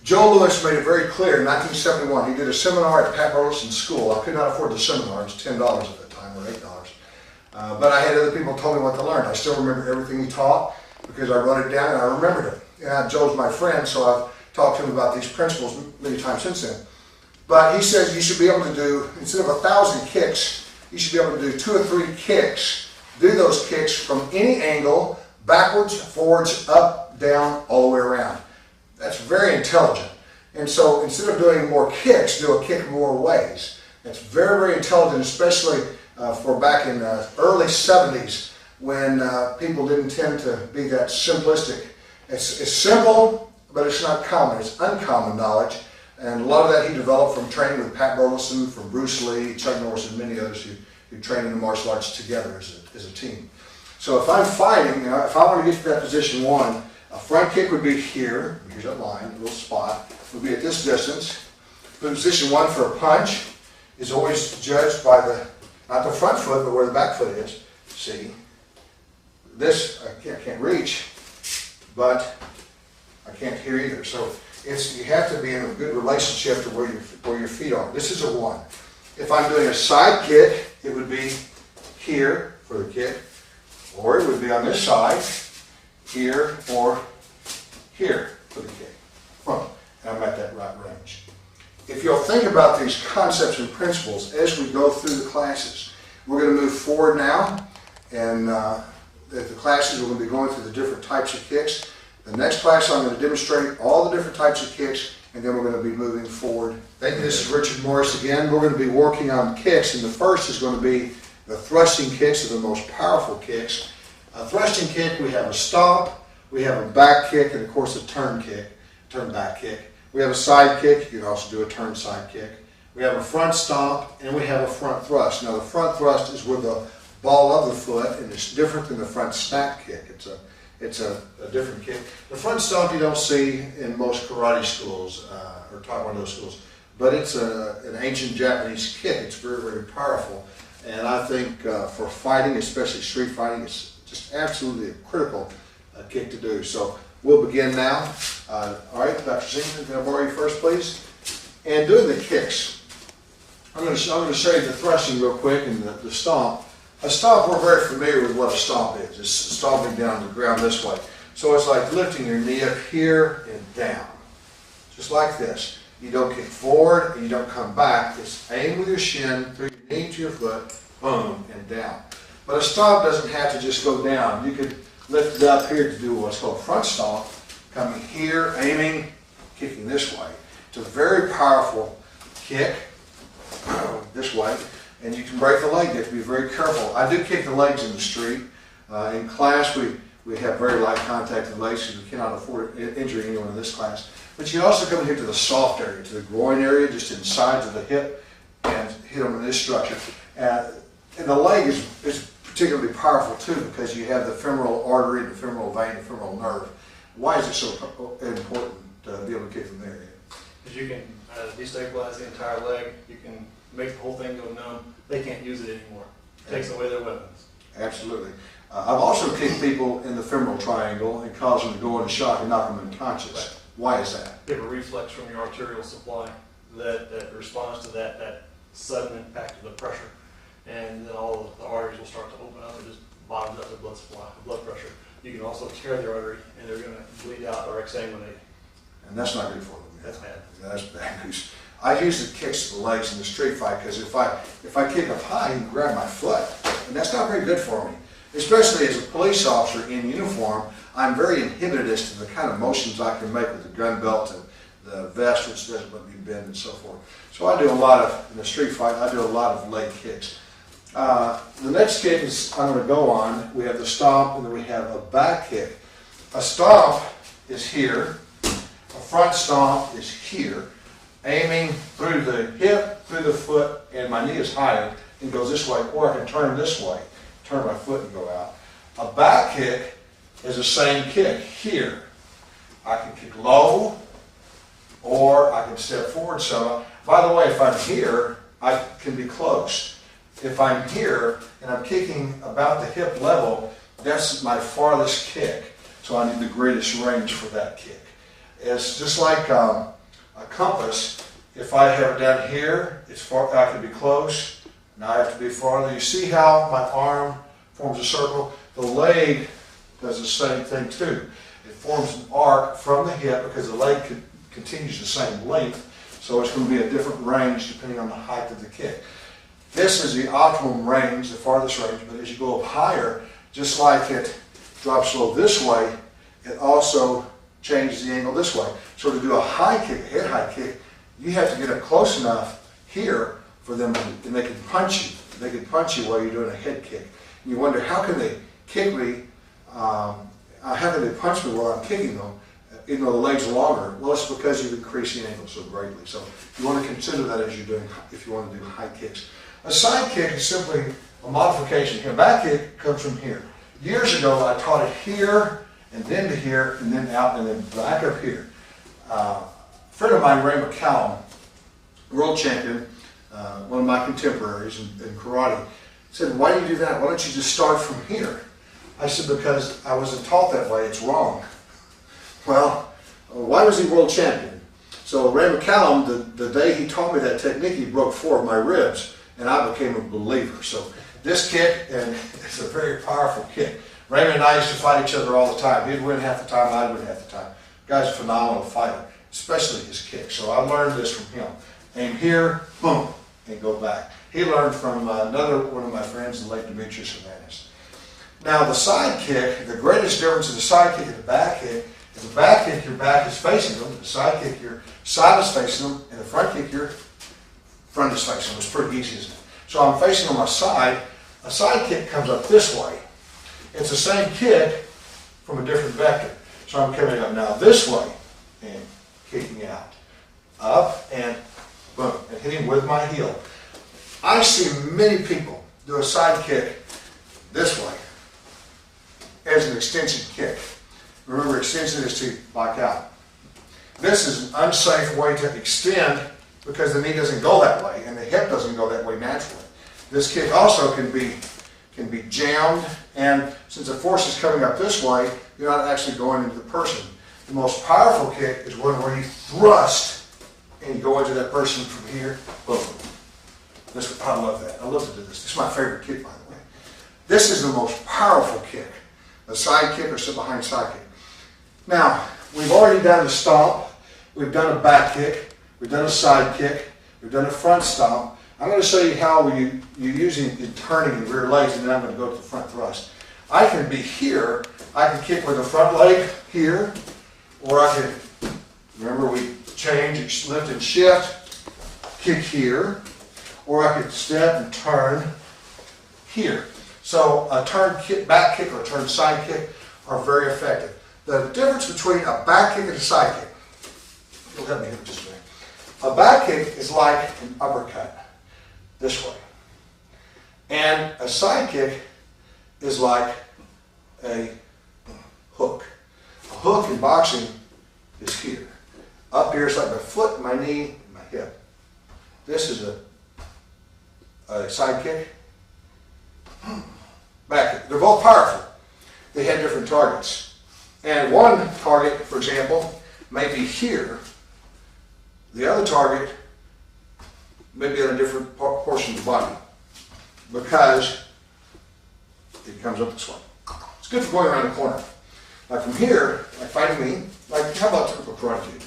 Joe Louis made it very clear in 1971. He did a seminar at Pat Burleson's school. I could not afford the seminar. It was $10 at that time, or $8. But I had other people tell me what to learn. I still remember everything he taught because I wrote it down and I remembered it. And Joe's my friend, so I've talked to him about these principles many times since then. But he says you should be able to do, instead of 1,000 kicks, you should be able to do 2 or 3 kicks. Do those kicks from any angle, backwards, forwards, up, down, all the way around. That's very intelligent. And so instead of doing more kicks, do a kick more ways. That's very, very intelligent, especially for back in the early 70s when people didn't tend to be that simplistic. It's simple, but it's not common. It's uncommon knowledge. And a lot of that he developed from training with Pat Burleson, from Bruce Lee, Chuck Norris, and many others who train in the martial arts together as a team. So if I'm fighting, if I want to get to that position 1, a front kick would be here. Here's that line, a little spot. Would be at this distance. Position 1 for a punch is always judged by not the front foot, but where the back foot is. See, this I can't reach, but I can't hear either. So you have to be in a good relationship to where your feet are. This is a 1. If I'm doing a side kick, it would be here for the kick, or it would be on this side, here, or here for the kick. And I'm at that right range. if you'll think about these concepts and principles as we go through the classes, we're going to move forward now, and at the classes we're going to be going through the different types of kicks. The next class I'm going to demonstrate all the different types of kicks, and then we're going to be moving forward. Thank you. This is Richard Morris again. We're going to be working on kicks, and the first is going to be the thrusting kicks, are the most powerful kicks. A thrusting kick, we have a stomp, we have a back kick, and of course a turn back kick. We have a side kick, you can also do a turn side kick. We have a front stomp, and we have a front thrust. Now the front thrust is with the ball of the foot, and it's different than the front snap kick. It's a different kick. The front stomp you don't see in most karate schools or taekwondo schools, but it's an ancient Japanese kick. It's very, very powerful, and I think for fighting, especially street fighting, it's just absolutely a critical kick to do. So we'll begin now. All right, Dr. Zeman, can I borrow you first, please? And doing the kicks, I'm going to show you the thrusting real quick and the stomp. A stomp, we're very familiar with what a stomp is. It's stomping down the ground this way. So it's like lifting your knee up here and down, just like this. You don't kick forward and you don't come back. It's aim with your shin through your knee to your foot, boom, and down. But a stomp doesn't have to just go down. You could lift it up here to do what's called front stomp, coming here, aiming, kicking this way. It's a very powerful kick this way. And you can break the leg. You have to be very careful. I do kick the legs in the street. In class, we have very light contact with the legs because we cannot afford injuring anyone in this class. But you also come here to the soft area, to the groin area, just inside of the hip, and hit them in this structure. And the leg is particularly powerful too because you have the femoral artery, the femoral vein, the femoral nerve. Why is it so important to be able to kick from there? Because you can destabilize the entire leg. You can make the whole thing go numb. They can't use it anymore. It takes away their weapons. Absolutely. I've also kicked people in the femoral triangle and caused them to go into shock and knock them unconscious. Right. Why is that? You have a reflex from your arterial supply that responds to that sudden impact of the pressure, and then all the arteries will start to open up and just bottoms up the blood supply, the blood pressure. You can also tear the artery, and they're going to bleed out or exsanguinate. And that's not good for them. That's bad. That's bad news. I use the kicks to the legs in the street fight because if I kick up high, you can grab my foot, and that's not very good for me. Especially as a police officer in uniform, I'm very inhibited as to the kind of motions I can make with the gun belt and the vest, which doesn't let me bend and so forth. So I do a lot of, in the street fight, I do a lot of leg kicks. The next kick is I'm going to go on. We have the stomp, and then we have a back kick. A stomp is here. A front stomp is here, aiming through the hip, through the foot, and my knee is higher and goes this way, or I can turn this way, turn my foot and go out. A back kick is the same kick here. I can kick low, or I can step forward some. By the way, if I'm here, I can be close. If I'm here and I'm kicking about the hip level, that's my farthest kick. So I need the greatest range for that kick. It's just like a compass. If I have it down here, it's far, I can be close. Now I have to be farther. You see how my arm forms a circle? The leg does the same thing too. It forms an arc from the hip because the leg continues the same length. So it's going to be a different range depending on the height of the kick. This is the optimum range, the farthest range, but as you go up higher, just like it drops low this way, it also changes the angle this way. So to do a high kick, a head high kick, you have to get up close enough here for them to, and they can punch you. They can punch you while you're doing a head kick. And you wonder, how can they kick me, how can they punch me while I'm kicking them, even though the legs are longer? Well, it's because you've increased the angle so greatly. So you want to consider that as you're doing, if you want to do high kicks. A side kick is simply a modification. A back kick comes from here. Years ago, I taught it here, and then to here, and then out, and then back up here. A friend of mine, Ray McCallum, world champion, one of my contemporaries in karate, said, "Why do you do that? Why don't you just start from here?" I said, "Because I wasn't taught that way. It's wrong." Well, why was he world champion? So Ray McCallum, the day he taught me that technique, he broke 4 of my ribs, and I became a believer. So this kick, and it's a very powerful kick. Raymond and I used to fight each other all the time. He'd win half the time, I'd win half the time. The guy's a phenomenal fighter, especially his kick. So I learned this from him. aim here, boom, and go back. He learned from another one of my friends, the late Demetrius Hernandez. Now the side kick, the greatest difference in the side kick and the back kick is the back kick, your back is facing them, the side kick, your side is facing them, and the front kick, your front is facing them. It's pretty easy, isn't it? So I'm facing on my side. A side kick comes up this way. It's the same kick from a different vector. So I'm coming up now this way and kicking out. Up and boom, and hitting with my heel. I see many people do a side kick this way as an extension kick. Remember, extension is to lock out. This is an unsafe way to extend because the knee doesn't go that way and the hip doesn't go that way naturally. This kick also can be jammed, and since the force is coming up this way, you're not actually going into the person. The most powerful kick is one where you thrust and you go into that person from here. Boom. I love that. I love to do this. This is my favorite kick, by the way. This is the most powerful kick. A side kick or sit behind side kick. Now, we've already done the stomp. We've done a back kick. We've done a side kick. We've done a front stomp. I'm going to show you how you're using the turning in rear legs, and then I'm going to go to the front thrust. I can be here. I can kick with the front leg here, or I can, remember we change, lift and shift, kick here, or I could step and turn here. So a turn kick, back kick or a turn side kick are very effective. The difference between a back kick and a side kick, you'll help me here just a minute. A back kick is like an uppercut, this way. And a side kick is like a hook. A hook in boxing is here. Up here is like my foot, my knee, and my hip. This is a side kick. Back kick. They're both powerful. They have different targets. And one target, for example, may be here. The other target may be on a different portion of the body because it comes up this way. It's good for going around the corner. Like from here, like fighting me, like how about typical karate do?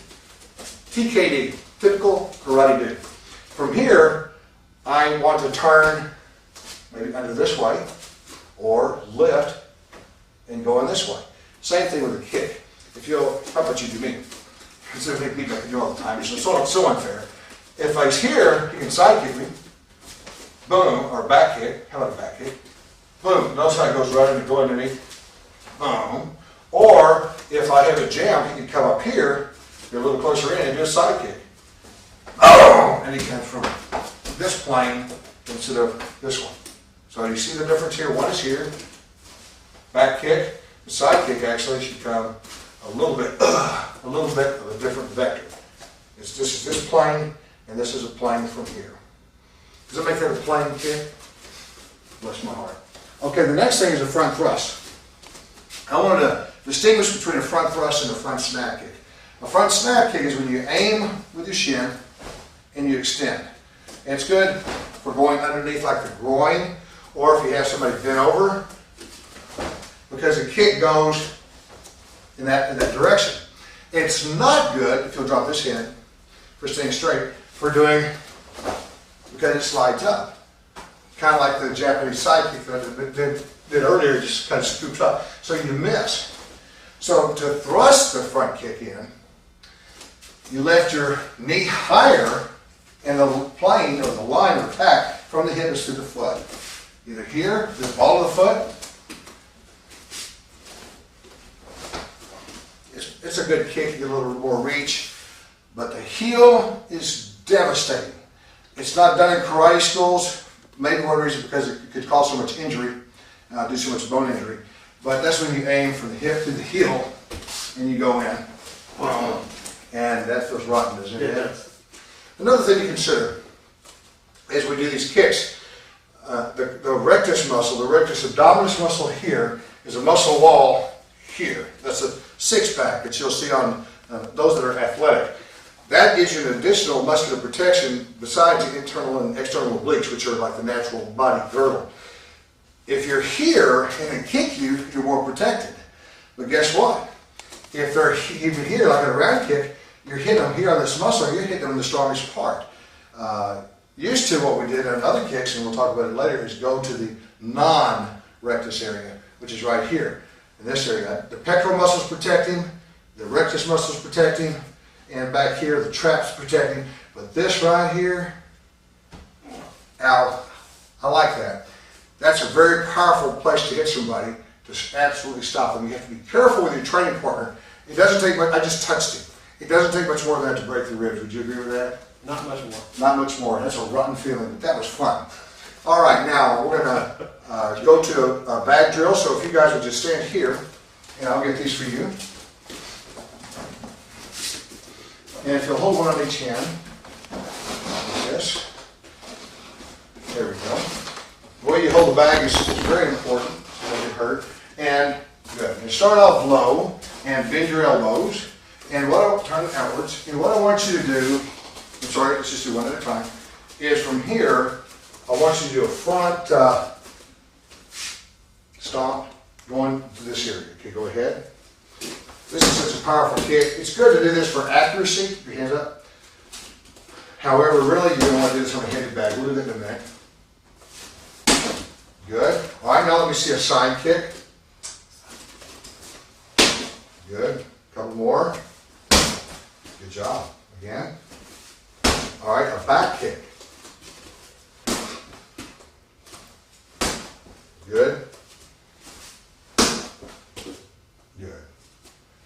TKD, typical karate do. From here, I want to turn maybe under this way or lift and go in this way. Same thing with a kick. If you'll, how about you do me? Because I think people do all the time. It's so unfair. If I was here, you can side kick me, boom, or back kick. How about a back kick? Boom. Notice how it goes right into go underneath. Boom. Or if I have a jam, he can come up here, get a little closer in, and do a side kick. Boom! And he comes from this plane instead of this one. So you see the difference here? One is here, back kick. The side kick actually should come a little bit of a different vector. This is this plane, and this is a plane from here. Does that make that a plane kick? Bless my heart. Okay, the next thing is a front thrust. I want to distinguish between a front thrust and a front snap kick. A front snap kick is when you aim with your shin and you extend. And it's good for going underneath like the groin, or if you have somebody bent over, because the kick goes in that direction. It's not good, if you'll drop this in, for staying straight, for doing, because it slides up. Kind of like the Japanese side kick that I did earlier, just kind of scoops up. So you miss. So to thrust the front kick in, you lift your knee higher in the plane or the line of attack from the hip to the foot. Either here, the ball of the foot. It's a good kick, you get a little more reach, but the heel is devastating. It's not done in karate schools, maybe one reason because it could cause so much injury, do so much bone injury, but that's when you aim from the hip to the heel and you go in. Wow. And that feels rotten, doesn't it? Yeah. Another thing to consider as we do these kicks, the rectus muscle, the rectus abdominis muscle here is a muscle wall here. That's a six-pack that you'll see on those that are athletic. That gives you an additional muscular protection besides the internal and external obliques, which are like the natural body girdle. If you're here and they kick you, you're more protected. But guess what? If they're even here, like a round kick, you're hitting them here on this muscle, you're hitting them in the strongest part. Used to what we did in other kicks, and we'll talk about it later, is go to the non-rectus area, which is right here in this area. The pectoral muscles protect him, the rectus muscles protect him, and back here the traps protect him. But this right here, ow, I like that. That's a very powerful place to hit somebody to absolutely stop them. You have to be careful with your training partner. It doesn't take much, I just touched him. It doesn't take much more than that to break the ribs. Would you agree with that? Not much more. Not much more. That's a rotten feeling, but that was fun. All right, now we're going to go to a bag drill. So if you guys would just stand here, and I'll get these for you. And if you'll hold one on each hand, like this. There we go. The way you hold the bag is very important, so you don't get hurt. And good. And start off low and bend your elbows. And what I'll turn outwards. And what I want you to do, I'm sorry, let's just do one at a time, is from here, I want you to do a front stomp going to this area. Okay, go ahead. This is such a powerful kick. It's good to do this for accuracy. Keep your hands up. However, really, you don't want to do this on a heavy bag. We'll do that in a minute. Good. All right, now let me see a side kick. Good. A couple more. Good job. Again. All right, a back kick. Good. Good.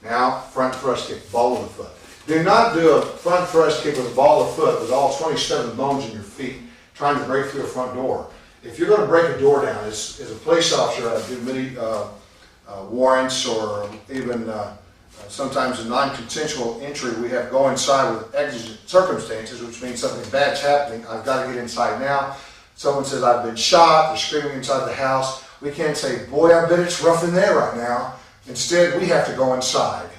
Now, front thrust kick, ball of the foot. Do not do a front thrust kick with a ball of foot with all 27 bones in your feet trying to break through a front door. If you're going to break a door down, as a police officer, I do many warrants or even sometimes a non-consensual entry. We have to go inside with exigent circumstances, which means something bad's happening. I've got to get inside now. Someone says, I've been shot, they're screaming inside the house. We can't say, boy, I bet it's rough in there right now. Instead, we have to go inside.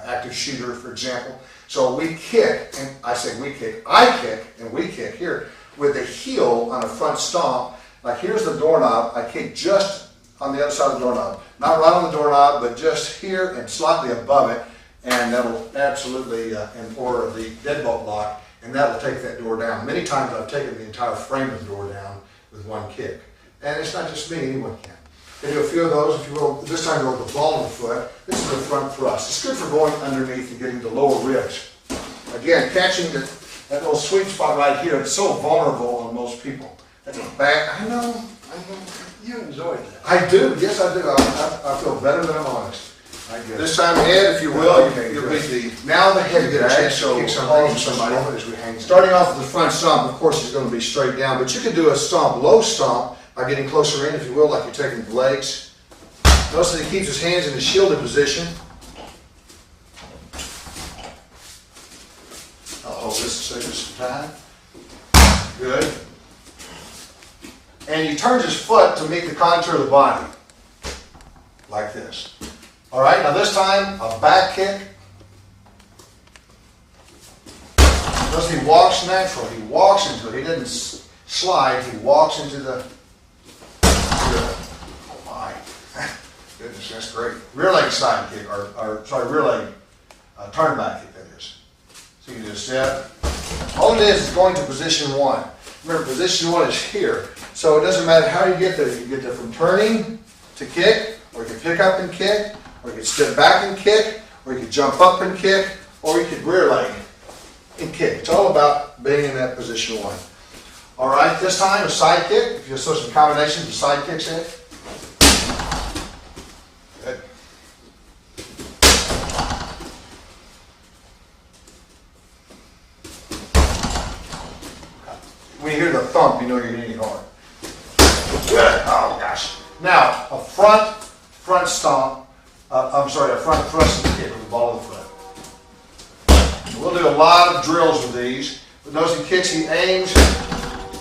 Active shooter, for example. So we kick, and I say we kick, I kick, and we kick here with the heel on a front stomp. Like here's the doorknob, I kick just on the other side of the doorknob. Not right on the doorknob, but just here and slightly above it. And that'll absolutely, or the deadbolt lock, and that'll take that door down. Many times I've taken the entire frame of the door down with one kick. And it's not just me, anyone can. They do a few of those, if you will. This time go with the ball of the foot. This is the front thrust. It's good for going underneath and getting the lower ribs. Again, catching that little sweet spot right here. It's so vulnerable on most people. That's a back. I know. You enjoyed that. I do. Yes, I do. I feel better than I'm honest. I guess. This time head, if you will. Okay, you'll be the now the head get a chance to kick somebody as we hang. Starting off with the front stomp, of course, is going to be straight down, but you can do a stomp, low stomp, by getting closer in, if you will, like you're taking the legs. Notice that he keeps his hands in the shielded position. I'll hold this to save us some time. Good. And he turns his foot to meet the contour of the body. Like this. All right, now this time, a back kick. Notice he walks natural. He walks into it. He doesn't slide. He walks into the... Oh my. Goodness, that's great. Rear leg side kick, or sorry, rear leg turn back kick, that is. So you can just step. All it is going to position one. Remember, position one is here. So it doesn't matter how you get there. You can get there from turning to kick, or you can pick up and kick, or you can step back and kick, or you can jump up and kick, or you can rear leg and kick. It's all about being in that position one. All right, this time a side kick. If you saw some combinations of side kicks in it. Good. When you hear the thump, you know you're hitting hard. Good. Oh gosh. Now a front stomp. A front thrust kick with the ball of the foot. We'll do a lot of drills with these. But notice he kicks, he aims,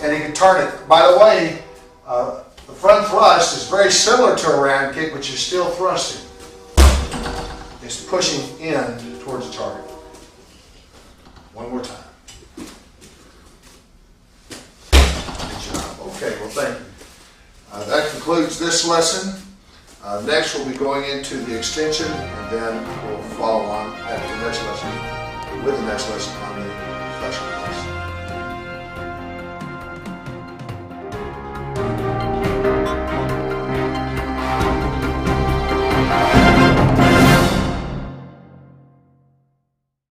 and he can turn it. By the way, the front thrust is very similar to a round kick, but you're still thrusting. It's pushing in towards the target. One more time. Good job. Okay, well thank you. That concludes this lesson. Next we'll be going into the extension, and then we'll follow on after the next lesson with the next lesson on the flexion.